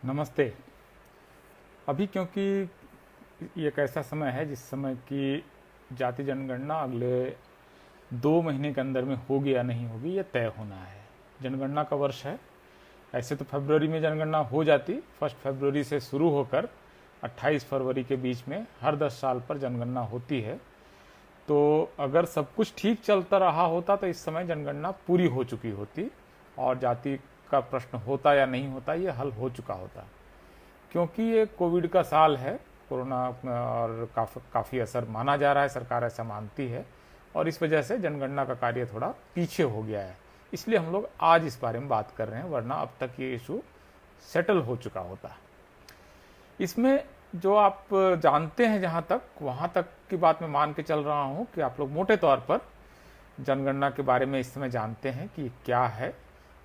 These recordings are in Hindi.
नमस्ते। अभी क्योंकि ये एक ऐसा समय है जिस समय की जाति जनगणना अगले 2 महीने के अंदर में होगी या नहीं होगी, ये तय होना है। जनगणना का वर्ष है। ऐसे तो फरवरी में जनगणना हो जाती, 1 फरवरी से शुरू होकर 28 फरवरी के बीच में हर 10 साल पर जनगणना होती है। तो अगर सब कुछ ठीक चलता रहा होता तो इस समय जनगणना पूरी हो चुकी होती और जाति का प्रश्न होता या नहीं होता ये हल हो चुका होता। क्योंकि ये कोविड का साल है, कोरोना और काफ़ी असर माना जा रहा है, सरकार ऐसा मानती है, और इस वजह से जनगणना का कार्य थोड़ा पीछे हो गया है। इसलिए हम लोग आज इस बारे में बात कर रहे हैं, वरना अब तक ये इशू सेटल हो चुका होता। इसमें जो आप जानते हैं, जहाँ तक वहाँ तक की बात मैं मान के चल रहा हूँ कि आप लोग मोटे तौर पर जनगणना के बारे में इस समय जानते हैं कि क्या है।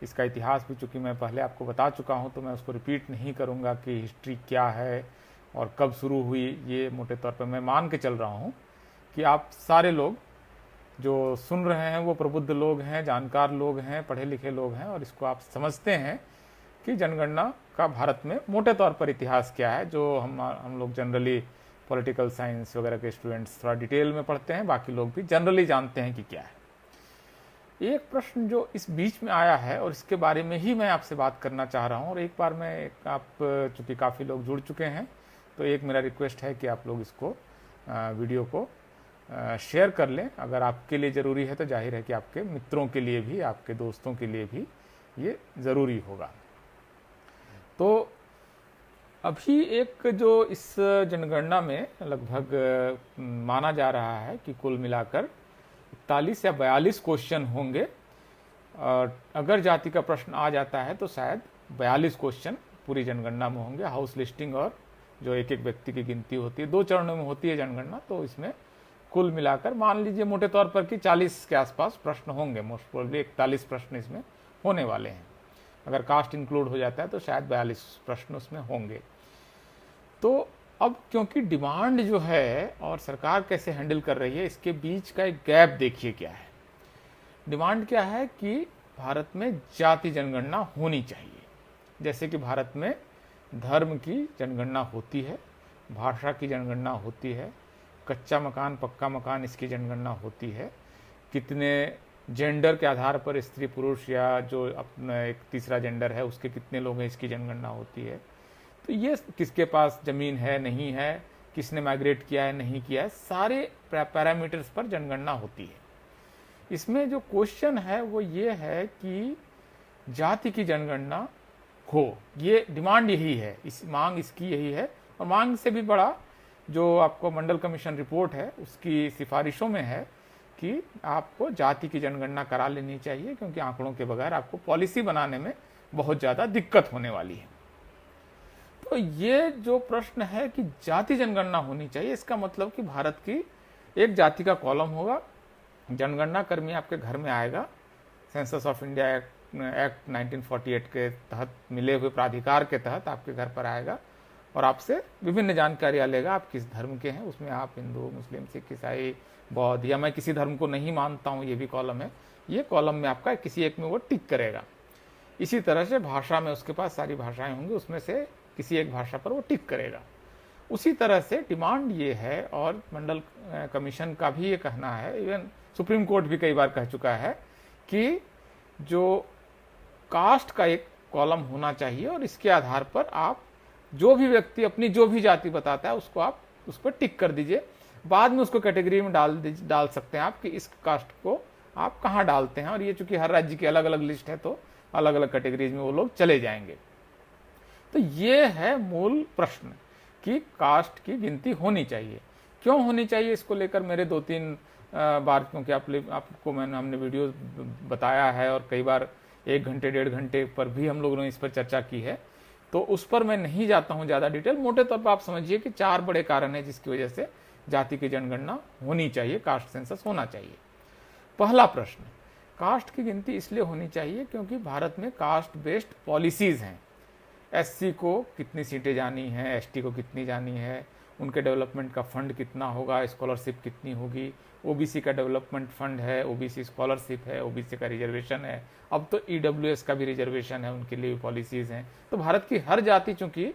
इसका इतिहास भी चूँकि मैं पहले आपको बता चुका हूँ, तो मैं उसको रिपीट नहीं करूँगा कि हिस्ट्री क्या है और कब शुरू हुई। ये मोटे तौर पर मैं मान के चल रहा हूँ कि आप सारे लोग जो सुन रहे हैं वो प्रबुद्ध लोग हैं, जानकार लोग हैं, पढ़े लिखे लोग हैं, और इसको आप समझते हैं कि जनगणना का भारत में मोटे तौर पर इतिहास क्या है, जो हम लोग जनरली पॉलिटिकल साइंस वगैरह के स्टूडेंट्स थोड़ा डिटेल में पढ़ते हैं, बाकी लोग भी जनरली जानते हैं कि क्या है। एक प्रश्न जो इस बीच में आया है और इसके बारे में ही मैं आपसे बात करना चाह रहा हूँ, और एक बार मैं आप चूँकि काफ़ी लोग जुड़ चुके हैं तो एक मेरा रिक्वेस्ट है कि आप लोग इसको वीडियो को शेयर कर लें। अगर आपके लिए ज़रूरी है तो जाहिर है कि आपके मित्रों के लिए भी, आपके दोस्तों के लिए भी ये ज़रूरी होगा। तो अभी एक जो इस जनगणना में लगभग माना जा रहा है कि कुल मिलाकर 41 या 42 क्वेश्चन होंगे, और अगर जाति का प्रश्न आ जाता है तो शायद 42 क्वेश्चन पूरी जनगणना में होंगे। हाउस लिस्टिंग और जो एक एक व्यक्ति की गिनती होती है, 2 चरणों में होती है जनगणना, तो इसमें कुल मिलाकर मान लीजिए मोटे तौर पर कि 40 के आसपास प्रश्न होंगे। मोस्ट प्रोबेबली 41 प्रश्न इसमें होने वाले हैं। अगर कास्ट इंक्लूड हो जाता है तो शायद 42 प्रश्न उसमें होंगे। तो अब क्योंकि डिमांड जो है और सरकार कैसे हैंडल कर रही है, इसके बीच का एक गैप देखिए क्या है। डिमांड क्या है कि भारत में जाति जनगणना होनी चाहिए। जैसे कि भारत में धर्म की जनगणना होती है, भाषा की जनगणना होती है, कच्चा मकान पक्का मकान इसकी जनगणना होती है, कितने जेंडर के आधार पर स्त्री पुरुष या जो अपना एक तीसरा जेंडर है उसके कितने लोग हैं इसकी जनगणना होती है। तो ये किसके पास ज़मीन है नहीं है, किसने माइग्रेट किया है नहीं किया है, सारे पैरामीटर्स पर जनगणना होती है। इसमें जो क्वेश्चन है वो ये है कि जाति की जनगणना हो, ये डिमांड यही है, इस मांग इसकी यही है। और मांग से भी बड़ा जो आपको मंडल कमीशन रिपोर्ट है उसकी सिफारिशों में है कि आपको जाति की जनगणना करा लेनी चाहिए, क्योंकि आंकड़ों के बगैर आपको पॉलिसी बनाने में बहुत ज़्यादा दिक्कत होने वाली है। तो ये जो प्रश्न है कि जाति जनगणना होनी चाहिए, इसका मतलब कि भारत की एक जाति का कॉलम होगा, जनगणना कर्मी आपके घर में आएगा, सेंसस ऑफ इंडिया एक्ट 1948 के तहत मिले हुए प्राधिकार के तहत आपके घर पर आएगा और आपसे विभिन्न जानकारियां लेगा। आप किस धर्म के हैं, उसमें आप हिंदू, मुस्लिम, सिख, ईसाई, बौद्ध, या मैं किसी धर्म को नहीं मानता हूँ, ये भी कॉलम है। ये कॉलम में आपका किसी एक में वो टिक करेगा। इसी तरह से भाषा में उसके पास सारी भाषाएं होंगी, उसमें से किसी एक भाषा पर वो टिक करेगा। उसी तरह से डिमांड ये है, और मंडल कमीशन का भी ये कहना है, इवन सुप्रीम कोर्ट भी कई बार कह चुका है कि जो कास्ट का एक कॉलम होना चाहिए, और इसके आधार पर आप जो भी व्यक्ति अपनी जो भी जाति बताता है उसको आप उस पर टिक कर दीजिए। बाद में उसको कैटेगरी में डाल सकते हैं आप कि इस कास्ट को आप कहाँ डालते हैं। और ये चूंकि हर राज्य की अलग अलग लिस्ट है तो अलग अलग कैटेगरीज में वो लोग चले जाएंगे। तो ये है मूल प्रश्न कि कास्ट की गिनती होनी चाहिए। क्यों होनी चाहिए, इसको लेकर मेरे 2-3 बार, क्योंकि आपको हमने वीडियो बताया है और कई बार 1 घंटे 1.5 घंटे पर भी हम लोगों ने इस पर चर्चा की है, तो उस पर मैं नहीं जाता हूं ज़्यादा डिटेल। मोटे तौर पर आप समझिए कि 4 बड़े कारण हैं जिसकी वजह से जाति की जनगणना होनी चाहिए, कास्ट सेंसस होना चाहिए। पहला प्रश्न, कास्ट की गिनती इसलिए होनी चाहिए क्योंकि भारत में कास्ट बेस्ड पॉलिसीज़ हैं। एससी को कितनी सीटें जानी हैं, एसटी को कितनी जानी है, उनके डेवलपमेंट का फंड कितना होगा, स्कॉलरशिप कितनी होगी, ओबीसी का डेवलपमेंट फंड है, ओबीसी स्कॉलरशिप है, ओबीसी का रिजर्वेशन है, अब तो ईडब्ल्यूएस का भी रिजर्वेशन है, उनके लिए पॉलिसीज़ हैं। तो भारत की हर जाति, चूंकि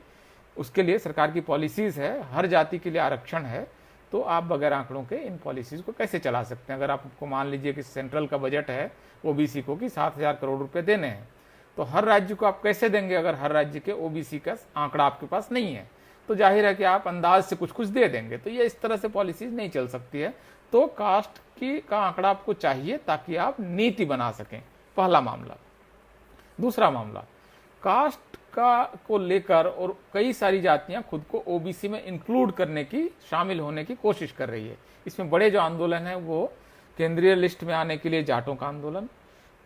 उसके लिए सरकार की पॉलिसीज़ है, हर जाति के लिए आरक्षण है, तो आप बगैर आंकड़ों के इन पॉलिसीज़ को कैसे चला सकते हैं। अगर आपको मान लीजिए कि सेंट्रल का बजट है ओबीसी को कि 7,000 करोड़ रुपए देने हैं, तो हर राज्य को आप कैसे देंगे अगर हर राज्य के ओबीसी का आंकड़ा आपके पास नहीं है। तो जाहिर है कि आप अंदाज से कुछ कुछ दे देंगे, तो ये इस तरह से पॉलिसीज नहीं चल सकती है। तो कास्ट की का आंकड़ा आपको चाहिए ताकि आप नीति बना सकें, पहला मामला। दूसरा मामला, कास्ट का को लेकर और कई सारी जातियां खुद को ओबीसी में इंक्लूड करने की, शामिल होने की कोशिश कर रही है। इसमें बड़े जो आंदोलन है वो केंद्रीय लिस्ट में आने के लिए जाटों का आंदोलन,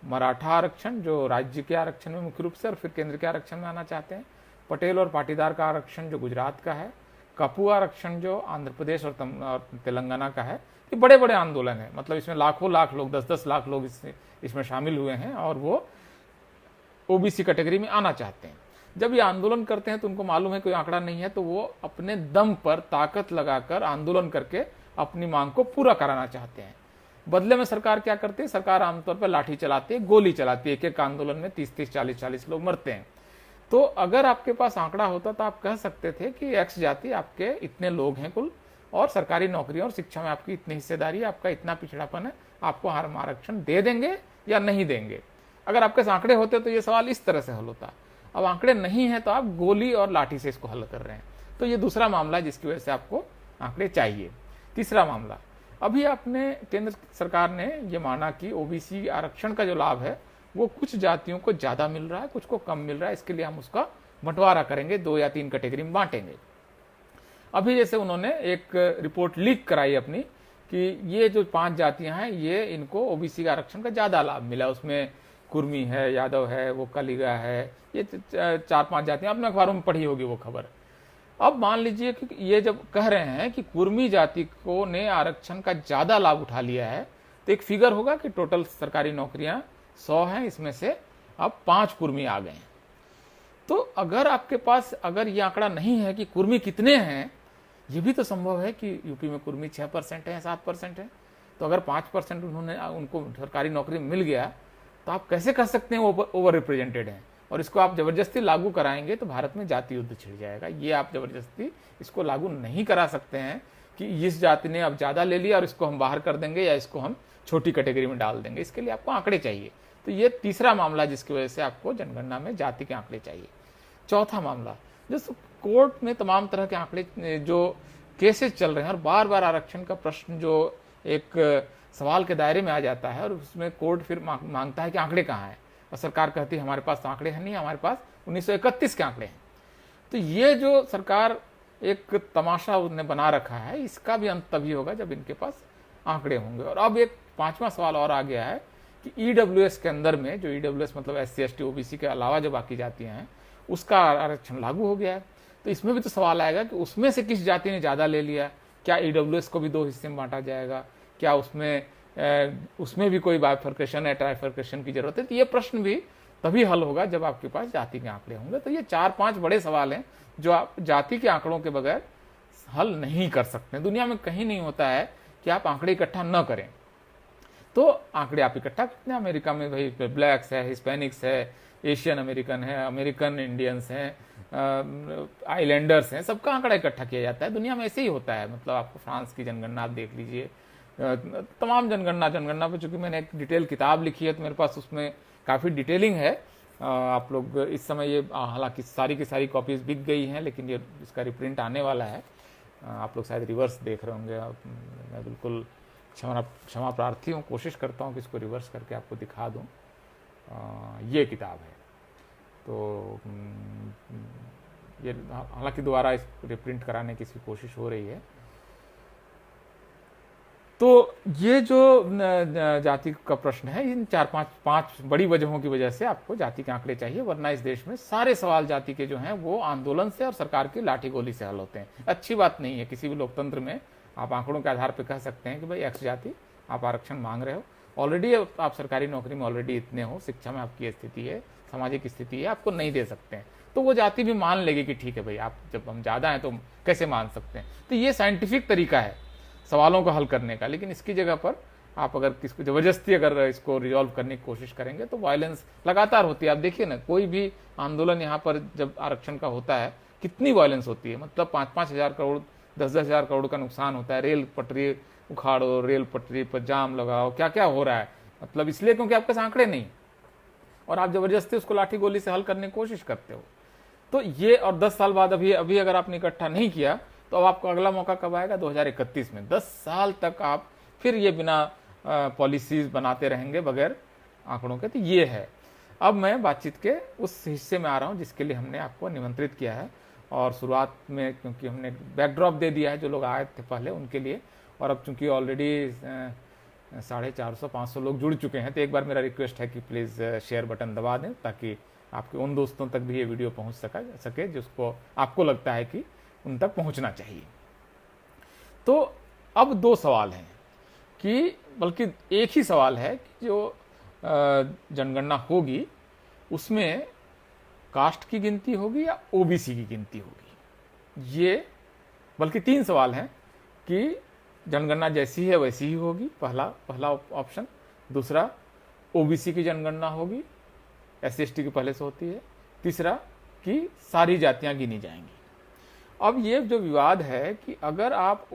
मराठा आरक्षण जो राज्य के आरक्षण में मुख्य रूप से और फिर केंद्र के आरक्षण में आना चाहते हैं, पटेल और पाटीदार का आरक्षण जो गुजरात का है, कपू आरक्षण जो आंध्र प्रदेश और तेलंगाना का है। ये बड़े बड़े आंदोलन है, मतलब इसमें लाखों लाख लोग, 10-10 लाख लोग इसमें शामिल हुए हैं और वो ओबीसी कैटेगरी में आना चाहते हैं। जब ये आंदोलन करते हैं तो उनको मालूम है कोई आंकड़ा नहीं है, तो वो अपने दम पर ताकत लगाकर आंदोलन करके अपनी मांग को पूरा कराना चाहते हैं। बदले में सरकार क्या करती है, सरकार आमतौर पर लाठी चलाती है, गोली चलाती है, एक एक आंदोलन में 30-30, 40-40 लोग मरते हैं। तो अगर आपके पास आंकड़ा होता तो आप कह सकते थे कि एक्स जाति आपके इतने लोग हैं कुल, और सरकारी नौकरियों और शिक्षा में आपकी इतनी हिस्सेदारी, आपका इतना पिछड़ापन है, आपको हर आरक्षण दे देंगे या नहीं देंगे। अगर आपके आंकड़े होते तो ये सवाल इस तरह से हल होता। अब आंकड़े नहीं है तो आप गोली और लाठी से इसको हल कर रहे हैं। तो ये दूसरा मामला जिसकी वजह से आपको आंकड़े चाहिए। तीसरा मामला, अभी आपने केंद्र सरकार ने ये माना कि ओबीसी आरक्षण का जो लाभ है वो कुछ जातियों को ज्यादा मिल रहा है, कुछ को कम मिल रहा है, इसके लिए हम उसका बंटवारा करेंगे, 2 या 3 कैटेगरी में बांटेंगे। अभी जैसे उन्होंने एक रिपोर्ट लीक कराई अपनी कि ये जो 5 जातियां हैं ये इनको ओबीसी का आरक्षण का ज्यादा लाभ मिला, उसमें कुर्मी है, यादव है, वो कलिगा है, ये 4-5 जातियां, आपने अखबारों में पढ़ी होगी वो खबर। अब मान लीजिए कि ये जब कह रहे हैं कि कुर्मी जाति को ने आरक्षण का ज्यादा लाभ उठा लिया है, तो एक फिगर होगा कि टोटल सरकारी नौकरियां 100 हैं, इसमें से अब 5 कुर्मी आ गए हैं। तो अगर आपके पास अगर ये आंकड़ा नहीं है कि कुर्मी कितने हैं, ये भी तो संभव है कि यूपी में कुर्मी 6% है, 7% है, तो अगर 5% उनको सरकारी नौकरी मिल गया तो आप कैसे कह सकते हैं वो ओवर रिप्रेजेंटेड हैं। और इसको आप जबरदस्ती लागू कराएंगे तो भारत में जाति युद्ध छिड़ जाएगा। ये आप जबरदस्ती इसको लागू नहीं करा सकते हैं कि इस जाति ने अब ज्यादा ले लिया और इसको हम बाहर कर देंगे या इसको हम छोटी कैटेगरी में डाल देंगे। इसके लिए आपको आंकड़े चाहिए। तो ये तीसरा मामला जिसकी वजह से आपको जनगणना में जाति के आंकड़े चाहिए। चौथा मामला, जो कोर्ट में तमाम तरह के आंकड़े जो केसेस चल रहे हैं और बार बार आरक्षण का प्रश्न जो एक सवाल के दायरे में आ जाता है और उसमें कोर्ट फिर मांगता है कि आंकड़े कहाँ हैं, और सरकार कहती है हमारे पास तो आंकड़े हैं नहीं, हमारे पास 1931 के आंकड़े हैं। तो ये जो सरकार एक तमाशा उन्हें बना रखा है, इसका भी अंत तभी होगा जब इनके पास आंकड़े होंगे। और अब एक 5वां सवाल और आ गया है कि ईडब्ल्यूएस के अंदर में, जो ईडब्ल्यूएस मतलब SC ST OBC के अलावा जो बाकी जातियां हैं, उसका आरक्षण लागू हो गया है। तो इसमें भी तो सवाल आएगा कि उसमें से किस जाति ने ज्यादा ले लिया, क्या ईडब्ल्यूएस को भी 2 हिस्से में बांटा जाएगा, क्या उसमें भी कोई बाइफर्केशन है, ट्राइफर्केशन की जरूरत है। तो ये प्रश्न भी तभी हल होगा जब आपके पास जाति के आंकड़े होंगे। तो ये 4-5 बड़े सवाल हैं जो आप जाति के आंकड़ों के बगैर हल नहीं कर सकते। दुनिया में कहीं नहीं होता है कि आप आंकड़े इकट्ठा न करें। तो आंकड़े आप इकट्ठा करते हैं, अमेरिका में भाई ब्लैक्स है, हिस्पैनिक्स है, एशियन अमेरिकन है, अमेरिकन इंडियंस हैं, आइलैंडर्स हैं, सबका आंकड़ा इकट्ठा किया जाता है। दुनिया में ऐसे ही होता है। मतलब आपको फ्रांस की जनगणना आप देख लीजिए, तमाम जनगणना पे, चूंकि मैंने एक डिटेल किताब लिखी है तो मेरे पास उसमें काफ़ी डिटेलिंग है। आप लोग इस समय ये हालांकि सारी की सारी कॉपीज बिक गई हैं, लेकिन ये इसका रिप्रिंट आने वाला है। आप लोग शायद रिवर्स देख रहे होंगे, मैं बिल्कुल क्षमा प्रार्थी हूँ, कोशिश करता हूँ कि इसको रिवर्स करके आपको दिखा दूँ। ये किताब है, तो ये हालांकि दोबारा इस रिप्रिंट कराने की इसकी कोशिश हो रही है। तो ये जो जाति का प्रश्न है, इन 4-5 बड़ी वजहों की वजह से आपको जाति के आंकड़े चाहिए, वरना इस देश में सारे सवाल जाति के जो हैं वो आंदोलन से और सरकार की लाठी गोली से हल होते हैं। अच्छी बात नहीं है किसी भी लोकतंत्र में। आप आंकड़ों के आधार पर कह सकते हैं कि भाई एक्स जाति आप आरक्षण मांग रहे हो ऑलरेडी आप सरकारी नौकरी में ऑलरेडी इतने हो, शिक्षा में आपकी स्थिति है, सामाजिक स्थिति है, आपको नहीं दे सकते हैं, तो वो जाति भी मान लेगी कि ठीक है भाई, आप जब हम ज़्यादा हैं तो कैसे मान सकते हैं। तो ये साइंटिफिक तरीका है सवालों को हल करने का। लेकिन इसकी जगह पर आप अगर किसको ज़बरदस्ती अगर इसको रिजॉल्व करने की कोशिश करेंगे तो वायलेंस लगातार होती है। आप देखिए ना, कोई भी आंदोलन यहाँ पर जब आरक्षण का होता है कितनी वायलेंस होती है, मतलब 5-5 हज़ार करोड़ 10-10 हज़ार करोड़ का नुकसान होता है, रेल पटरी उखाड़ो, रेल पटरी पर जाम लगाओ, क्या क्या हो रहा है, मतलब इसलिए क्योंकि आपके पास आंकड़े नहीं और आप जबरदस्ती उसको लाठी गोली से हल करने की कोशिश करते हो। तो ये, और 10 साल बाद अभी अगर आपने इकट्ठा नहीं किया तो अब आपको अगला मौका कब आएगा? 2031 में। 10 साल तक आप फिर ये बिना पॉलिसीज बनाते रहेंगे बगैर आंकड़ों के। तो ये है। अब मैं बातचीत के उस हिस्से में आ रहा हूँ जिसके लिए हमने आपको निमंत्रित किया है, और शुरुआत में क्योंकि हमने बैकड्रॉप दे दिया है जो लोग आए थे पहले उनके लिए, और अब चूंकि ऑलरेडी 450-500 लोग जुड़ चुके हैं, तो एक बार मेरा रिक्वेस्ट है कि प्लीज़ शेयर बटन दबा दें ताकि आपके उन दोस्तों तक भी ये वीडियो पहुंच सके जिसको आपको लगता है कि उन तक पहुंचना चाहिए। तो अब 2 सवाल हैं, कि बल्कि एक ही सवाल है कि जो जनगणना होगी उसमें कास्ट की गिनती होगी या ओबीसी की गिनती होगी। ये बल्कि 3 सवाल हैं कि जनगणना जैसी है वैसी ही होगी, पहला ऑप्शन। दूसरा, ओबीसी की जनगणना होगी, SC/ST की पहले से होती है। तीसरा, कि सारी जातियां गिनी जाएंगी। अब ये जो विवाद है कि अगर आप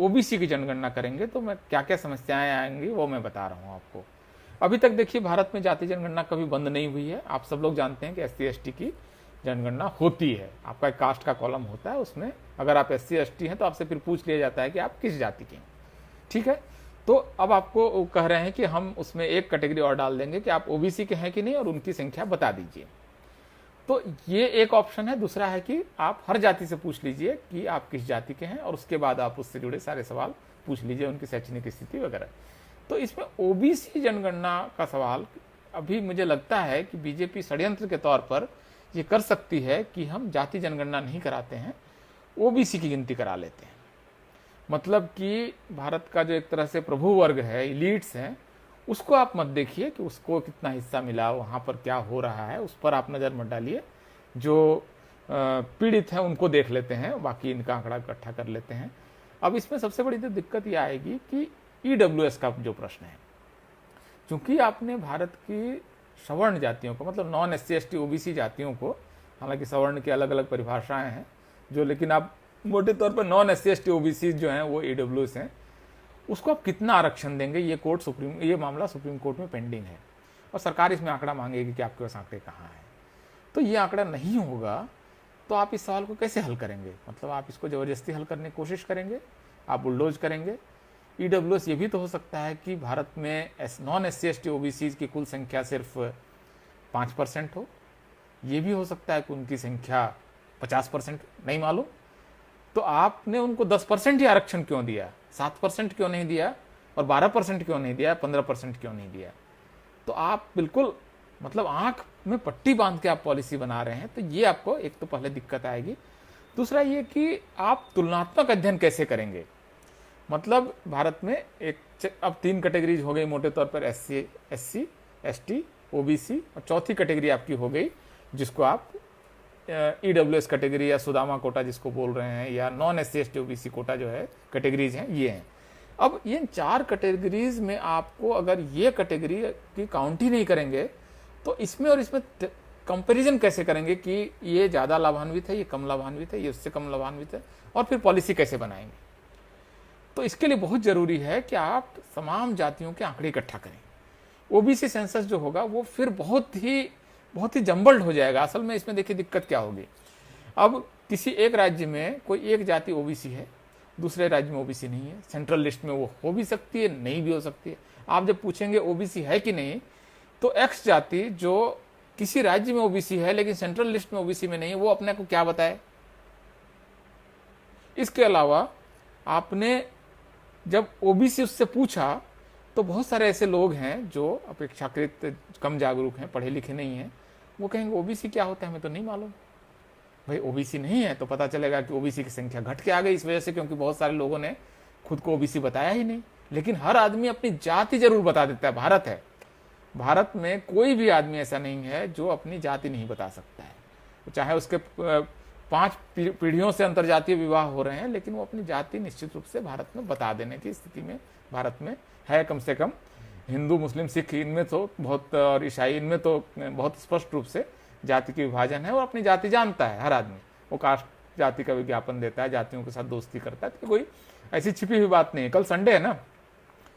ओबीसी की जनगणना करेंगे तो मैं क्या क्या समस्याएं आएंगी वो मैं बता रहा हूं आपको। अभी तक देखिए, भारत में जाति जनगणना कभी बंद नहीं हुई है। आप सब लोग जानते हैं कि SC/ST की जनगणना होती है। आपका एक कास्ट का कॉलम होता है, उसमें अगर आप SC/ST हैं तो आपसे फिर पूछ लिया जाता है कि आप किस जाति के हैं, ठीक है। तो अब आपको कह रहे हैं कि हम उसमें एक कैटेगरी और डाल देंगे कि आप ओबीसी के हैं कि नहीं और उनकी संख्या बता दीजिए। तो ये एक ऑप्शन है। दूसरा है कि आप हर जाति से पूछ लीजिए कि आप किस जाति के हैं, और उसके बाद आप उससे जुड़े सारे सवाल पूछ लीजिए, उनकी शैक्षणिक स्थिति वगैरह। तो इसमें ओबीसी जनगणना का सवाल अभी मुझे लगता है कि बीजेपी षड्यंत्र के तौर पर ये कर सकती है कि हम जाति जनगणना नहीं कराते हैं, ओबीसी की गिनती करा लेते हैं। मतलब कि भारत का जो एक तरह से प्रभु वर्ग है, इलीट्स हैं, उसको आप मत देखिए कि उसको कितना हिस्सा मिला, वहाँ पर क्या हो रहा है, उस पर आप नज़र मत डालिए। जो पीड़ित हैं उनको देख लेते हैं, बाकी इनका आंकड़ा इकट्ठा कर लेते हैं। अब इसमें सबसे बड़ी तो दिक्कत ये आएगी कि EWS का जो प्रश्न है, क्योंकि आपने भारत की सवर्ण जातियों को, मतलब नॉन SC/ST OBC जातियों को, हालांकि सवर्ण की अलग अलग परिभाषाएं हैं जो, लेकिन आप मोटे तौर पर नॉन SC/ST OBC जो हैं वो EWS हैं, उसको आप कितना आरक्षण देंगे? ये मामला सुप्रीम कोर्ट में पेंडिंग है, और सरकार इसमें आंकड़ा मांगेगी कि आपके पास आंकड़े कहाँ हैं। तो ये आंकड़ा नहीं होगा तो आप इस सवाल को कैसे हल करेंगे? मतलब आप इसको ज़बरदस्ती हल करने की कोशिश करेंगे, आप बुलडोज करेंगे। EWS ये भी तो हो सकता है कि भारत में नॉन SC/ST OBC की कुल संख्या सिर्फ 5% हो, ये भी हो सकता है कि उनकी संख्या 50%, नहीं मालूम। तो आपने उनको 10% ही आरक्षण क्यों दिया? 7% क्यों नहीं दिया? और 12% क्यों नहीं दिया? 15% क्यों नहीं दिया? तो आप बिल्कुल, मतलब आंख में पट्टी बांध के आप पॉलिसी बना रहे हैं। तो ये आपको एक तो पहले दिक्कत आएगी। दूसरा ये कि आप तुलनात्मक अध्ययन कैसे करेंगे? मतलब भारत में अब 3 कैटेगरीज हो गई मोटे तौर पर, SC, ST, OBC, और चौथी कैटेगरी आपकी हो गई जिसको आप EWS कैटेगरी या सुदामा कोटा जिसको बोल रहे हैं, या नॉन SC/ST OBC कोटा जो है, कैटेगरीज हैं ये हैं। अब ये 4 कैटेगरीज में आपको अगर ये कैटेगरी की काउंट ही नहीं करेंगे तो इसमें और इसमें कंपैरिजन कैसे करेंगे कि ये ज़्यादा लाभान्वित है, ये कम लाभान्वित है, ये उससे कम लाभान्वित है, और फिर पॉलिसी कैसे बनाएंगे? तो इसके लिए बहुत ज़रूरी है कि आप तमाम जातियों के आंकड़े इकट्ठा करें। OBC सेंसस जो होगा वो फिर बहुत ही जम्बल्ड हो जाएगा। असल में इसमें देखिए दिक्कत क्या होगी। अब किसी एक राज्य में कोई एक जाति OBC है, दूसरे राज्य में OBC नहीं है, सेंट्रल लिस्ट में वो हो भी सकती है, नहीं भी हो सकती है। आप जब पूछेंगे OBC है कि नहीं, तो X जाति जो किसी राज्य में OBC है लेकिन सेंट्रल लिस्ट में OBC में नहीं है, वो अपने को क्या बताए? इसके अलावा आपने जब OBC उससे पूछा तो बहुत सारे ऐसे लोग हैं जो अपेक्षाकृत कम जागरूक हैं, पढ़े लिखे नहीं हैं, वो कहेंगे OBC क्या होता है, हमें तो नहीं मालूम। भाई OBC नहीं है तो पता चलेगा कि OBC की संख्या घट के आ गई इस वजह से, क्योंकि बहुत सारे लोगों ने खुद को OBC बताया ही नहीं। लेकिन हर आदमी अपनी जाति जरूर बता देता है। भारत है, भारत में कोई भी आदमी ऐसा नहीं है जो अपनी जाति नहीं बता सकता है। चाहे उसके 5 पीढ़ियों से अंतर्जातीय विवाह हो रहे हैं, लेकिन वो अपनी जाति निश्चित रूप से भारत में बता देने की स्थिति में भारत में है। कम से कम हिंदू, मुस्लिम, सिख इनमें तो बहुत, और ईसाई इनमें तो बहुत स्पष्ट रूप से जाति की विभाजन है। और अपनी जाति जानता है हर आदमी, वो कास्ट जाति का विज्ञापन देता है, जातियों के साथ दोस्ती करता है। तो कोई ऐसी छिपी हुई बात नहीं है। कल संडे है ना,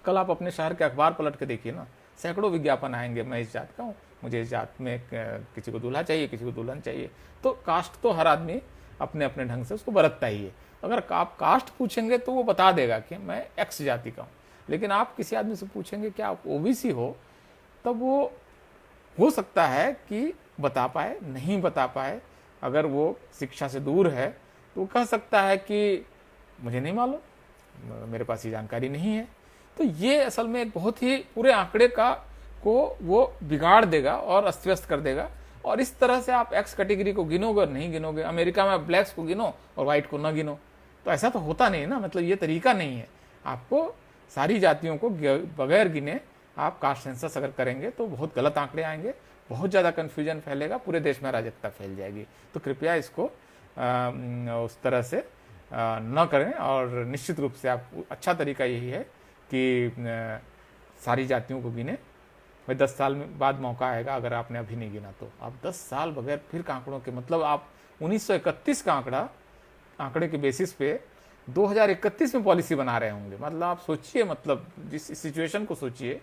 कल आप अपने शहर के अखबार पलट के देखिए ना, सैकड़ों विज्ञापन आएंगे, मैं इस जात का हूँ, मुझे इस जात में किसी को दूल्हा चाहिए, किसी को दुल्हन चाहिए। तो कास्ट तो हर आदमी अपने अपने ढंग से उसको बरतता ही है। अगर आप कास्ट पूछेंगे तो वो बता देगा कि मैं एक्स जाति का हूँ, लेकिन आप किसी आदमी से पूछेंगे कि आप ओबीसी हो, तब वो हो सकता है कि बता पाए, नहीं बता पाए। अगर वो शिक्षा से दूर है तो वो कह सकता है कि मुझे नहीं मालूम, मेरे पास ये जानकारी नहीं है। तो ये असल में एक बहुत ही पूरे आंकड़े को वो बिगाड़ देगा और अस्त व्यस्त कर देगा। और इस तरह से आप एक्स कैटेगरी को गिनोगे और नहीं गिनोगे। अमेरिका में ब्लैक्स को गिनो और व्हाइट को न गिनो, तो ऐसा तो होता नहीं ना। मतलब ये तरीका नहीं है। आपको सारी जातियों को बगैर गिने आप कास्ट सेंसस अगर करेंगे तो बहुत गलत आंकड़े आएंगे, बहुत ज़्यादा कन्फ्यूजन फैलेगा, पूरे देश में अराजकता फैल जाएगी। तो कृपया इसको उस तरह से न करें। और निश्चित रूप से आप अच्छा तरीका यही है कि सारी जातियों को गिने। भाई 10 साल में बाद मौका आएगा, अगर आपने अभी नहीं गिना तो आप 10 साल बगैर फिर का आंकड़ों के, मतलब आप 1931 का आंकड़े के बेसिस पे 2031 में पॉलिसी बना रहे होंगे। मतलब आप सोचिए, मतलब जिस सिचुएशन को सोचिए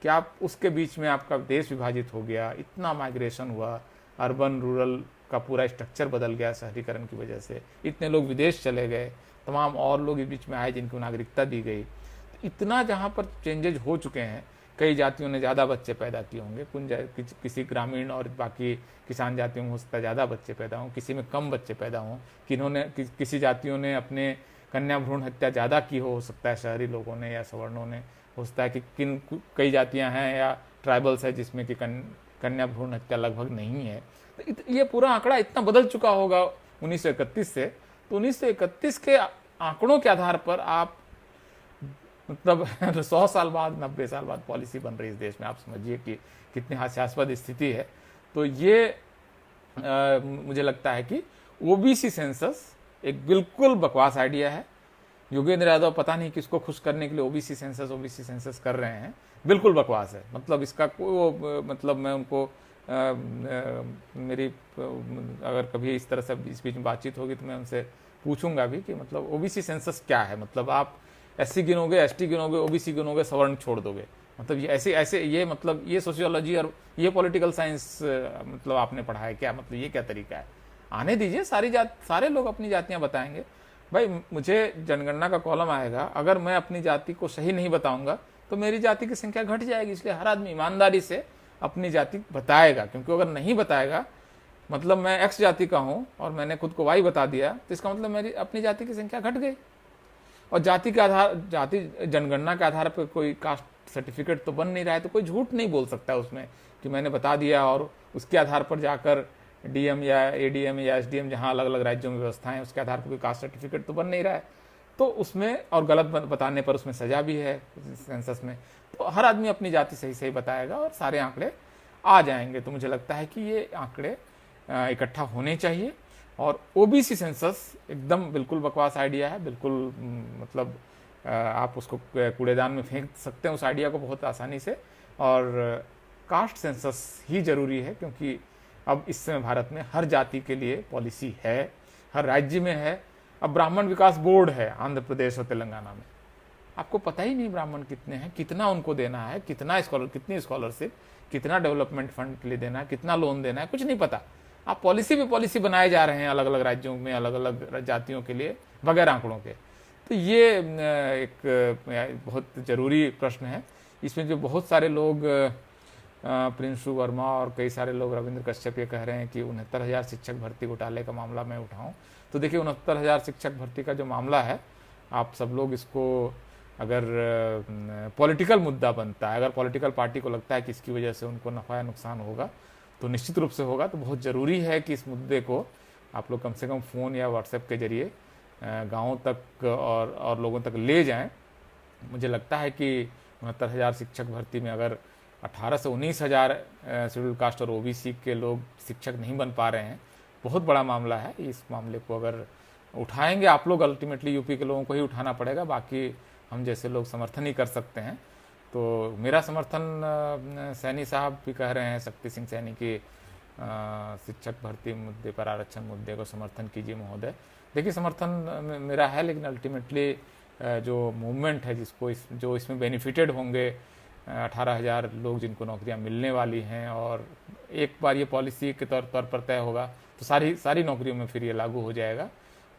कि आप उसके बीच में आपका देश विभाजित हो गया, इतना माइग्रेशन हुआ, अर्बन रूरल का पूरा स्ट्रक्चर बदल गया शहरीकरण की वजह से, इतने लोग विदेश चले गए, तमाम और लोग इस बीच में आए जिनको नागरिकता दी गई। तो इतना जहाँ पर चेंजेज हो चुके हैं, कई जातियों ने ज़्यादा बच्चे पैदा किए होंगे, किसी ग्रामीण और बाकी किसान जातियों में हो सकता है ज़्यादा बच्चे पैदा हों, किसी में कम बच्चे पैदा हों, किसी जातियों ने अपने कन्या भ्रूण हत्या ज़्यादा की हो सकता है शहरी लोगों ने या सवर्णों ने। हो सकता है कि कई जातियां हैं या ट्राइबल्स है जिसमें कि कन्या भ्रूण हत्या लगभग नहीं है। तो ये पूरा आंकड़ा इतना बदल चुका होगा 1931 से। तो 1931 के आंकड़ों के आधार पर आप मतलब 100 साल बाद, 90 साल बाद पॉलिसी बन रही है इस देश में। आप समझिए कि कितनी हास्यास्पद स्थिति है। तो ये मुझे लगता है कि ओबीसी सेंसस एक बिल्कुल बकवास आइडिया है। योगेंद्र यादव पता नहीं किसको खुश करने के लिए ओबीसी सेंसस कर रहे हैं, बिल्कुल बकवास है। मतलब इसका कोई मतलब मैं उनको मेरी अगर कभी इस तरह से इस बीच में बातचीत होगी तो मैं उनसे पूछूंगा भी कि मतलब ओबीसी सेंसस क्या है। मतलब आप एससी गिनोगे, एसटी गिनोगे, ओबीसी गिनोगे, सवर्ण छोड़ दोगे। मतलब ये ऐसे ये मतलब ये सोशियोलॉजी और ये पॉलिटिकल साइंस मतलब आपने पढ़ा है क्या? मतलब ये क्या तरीका है? आने दीजिए, सारे लोग अपनी जातियां बताएंगे। भाई मुझे जनगणना का कॉलम आएगा, अगर मैं अपनी जाति को सही नहीं बताऊंगा तो मेरी जाति की संख्या घट जाएगी। इसलिए हर आदमी ईमानदारी से अपनी जाति बताएगा, क्योंकि अगर नहीं बताएगा, मतलब मैं एक्स जाति का हूं और मैंने खुद को वाई बता दिया, तो इसका मतलब मेरी अपनी जाति की संख्या घट गई। और जाति जनगणना के आधार पर कोई कास्ट सर्टिफिकेट तो बन नहीं रहा है, तो कोई झूठ नहीं बोल सकता उसमें कि मैंने बता दिया और उसके आधार पर जाकर डीएम या एडीएम या एसडीएम, जहां अलग अलग राज्यों में व्यवस्थाएं, उसके आधार पर कोई कास्ट सर्टिफिकेट तो बन नहीं रहा है। तो उसमें और गलत बताने पर उसमें सजा भी है सेंसस में। तो हर आदमी अपनी जाति सही सही बताएगा और सारे आंकड़े आ जाएंगे। तो मुझे लगता है कि ये आंकड़े इकट्ठा होने चाहिए। और ओबीसी सेंसस एकदम बिल्कुल बकवास आइडिया है, बिल्कुल मतलब आप उसको कूड़ेदान में फेंक सकते हैं उस आइडिया को बहुत आसानी से। और कास्ट सेंसस ही जरूरी है, क्योंकि अब इस समय भारत में हर जाति के लिए पॉलिसी है, हर राज्य में है। अब ब्राह्मण विकास बोर्ड है आंध्र प्रदेश और तेलंगाना में। आपको पता ही नहीं ब्राह्मण कितने हैं, कितना उनको देना है, कितनी स्कॉलरशिप, कितना डेवलपमेंट फंड के लिए देना है, कितना लोन देना है, कुछ नहीं पता। आप पॉलिसी पे पॉलिसी बनाए जा रहे हैं अलग अलग राज्यों में अलग अलग जातियों के लिए बगैर आंकड़ों के। तो ये एक बहुत जरूरी प्रश्न है। इसमें जो बहुत सारे लोग प्रिंशु वर्मा और कई सारे लोग, रविंद्र कश्यप, ये कह रहे हैं कि 69,000 शिक्षक भर्ती घोटाले का मामला मैं उठाऊं। तो देखिए 69,000 शिक्षक भर्ती का जो मामला है, आप सब लोग इसको अगर पॉलिटिकल मुद्दा बनता है, अगर पॉलिटिकल पार्टी को लगता है कि इसकी वजह से उनको नफा या नुकसान होगा, तो निश्चित रूप से होगा। तो बहुत ज़रूरी है कि इस मुद्दे को आप लोग कम से कम फ़ोन या व्हाट्सएप के जरिए गाँव तक और लोगों तक ले जाएं, मुझे लगता है कि 69,000 शिक्षक भर्ती में अगर 18 से 19,000 शेड्यूल कास्ट और ओबीसी के लोग शिक्षक नहीं बन पा रहे हैं, बहुत बड़ा मामला है। इस मामले को अगर उठाएंगे आप लोग, अल्टीमेटली यूपी के लोगों को ही उठाना पड़ेगा, बाकी हम जैसे लोग समर्थन ही कर सकते हैं। तो मेरा समर्थन सैनी साहब भी कह रहे हैं, शक्ति सिंह सैनी की शिक्षक भर्ती मुद्दे पर, आरक्षण मुद्दे को समर्थन कीजिए महोदय। देखिए समर्थन मेरा है, लेकिन अल्टीमेटली जो मूवमेंट है जिसको जो इसमें बेनिफिटेड होंगे 18,000 लोग जिनको नौकरियां मिलने वाली हैं, और एक बार ये पॉलिसी के तौर पर तय होगा तो सारी नौकरियों में फिर ये लागू हो जाएगा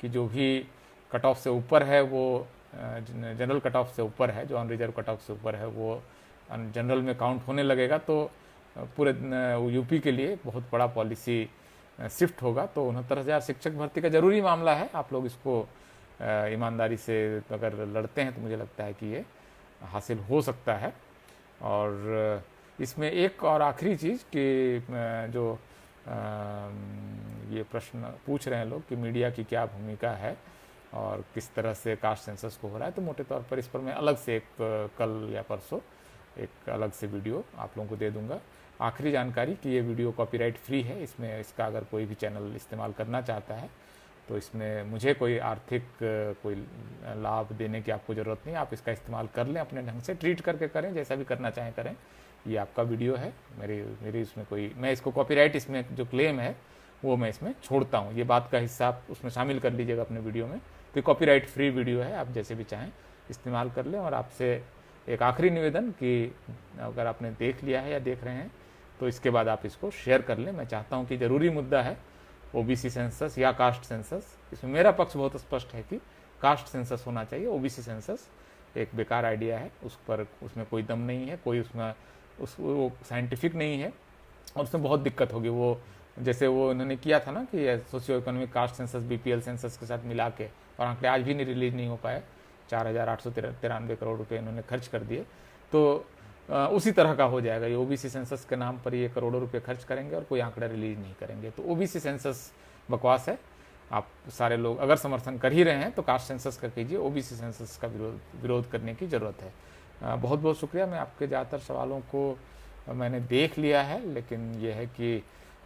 कि जो भी कट ऑफ से ऊपर है, वो जनरल कट ऑफ से ऊपर है, जो अनरिजर्व कट ऑफ से ऊपर है, वो जनरल में काउंट होने लगेगा। तो पूरे यूपी के लिए बहुत बड़ा पॉलिसी शिफ्ट होगा। तो 69,000 शिक्षक भर्ती का जरूरी मामला है। आप लोग इसको ईमानदारी से अगर लड़ते हैं तो मुझे लगता है कि ये हासिल हो सकता है। और इसमें एक और आखिरी चीज़ कि जो ये प्रश्न पूछ रहे हैं लोग कि मीडिया की क्या भूमिका है और किस तरह से कास्ट सेंसस को हो रहा है, तो मोटे तौर पर इस पर मैं अलग से एक कल या परसों एक अलग से वीडियो आप लोगों को दे दूंगा। आखिरी जानकारी कि ये वीडियो कॉपीराइट फ्री है, इसमें इसका अगर कोई भी चैनल इस्तेमाल करना चाहता है तो इसमें मुझे कोई आर्थिक कोई लाभ देने की आपको ज़रूरत नहीं। आप इसका इस्तेमाल कर लें, अपने ढंग से ट्रीट करके करें, जैसा भी करना चाहें करें। ये आपका वीडियो है, मेरी इसमें कोई, मैं इसको कॉपीराइट, इसमें जो क्लेम है वो मैं इसमें छोड़ता हूँ। ये बात का हिस्सा आप उसमें शामिल कर लीजिएगा अपने वीडियो में। तो कॉपीराइट फ्री वीडियो है, आप जैसे भी चाहें इस्तेमाल कर लें। और आपसे एक आखिरी निवेदन कि अगर आपने देख लिया है या देख रहे हैं तो इसके बाद आप इसको शेयर कर लें। मैं चाहता हूँ कि ज़रूरी मुद्दा है ओबीसी सेंसस या कास्ट सेंसस। इसमें मेरा पक्ष बहुत स्पष्ट है कि कास्ट सेंसस होना चाहिए। ओबीसी सेंसस एक बेकार आइडिया है, उसमें कोई दम नहीं है, कोई वो साइंटिफिक नहीं है, और उसमें बहुत दिक्कत होगी। वो जैसे वो इन्होंने किया था ना कि socio economic caste census BPL census के साथ मिला के, और आंकड़े आज भी नहीं रिलीज नहीं हो पाए। 4,893 करोड़ रुपए इन्होंने खर्च कर दिए। तो उसी तरह का हो जाएगा ये। ओबीसी सेंसस के नाम पर ये करोड़ों रुपए खर्च करेंगे और कोई आंकड़ा रिलीज नहीं करेंगे। तो ओबीसी सेंसस बकवास है। आप सारे लोग अगर समर्थन कर ही रहे हैं तो कास्ट सेंसस का कीजिए, ओबीसी सेंसस का विरोध करने की ज़रूरत है। बहुत बहुत शुक्रिया। मैं आपके ज़्यादातर सवालों को मैंने देख लिया है, लेकिन यह है कि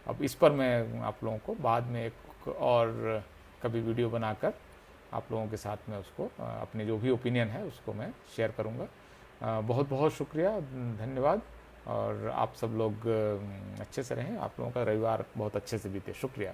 अब इस पर मैं आप लोगों को बाद में एक और कभी वीडियो बनाकर आप लोगों के साथ में उसको अपने जो भी ओपिनियन है उसको मैं शेयर करूँगा। बहुत बहुत शुक्रिया, धन्यवाद। और आप सब लोग अच्छे से रहें। आप लोगों का रविवार बहुत अच्छे से बीते। शुक्रिया।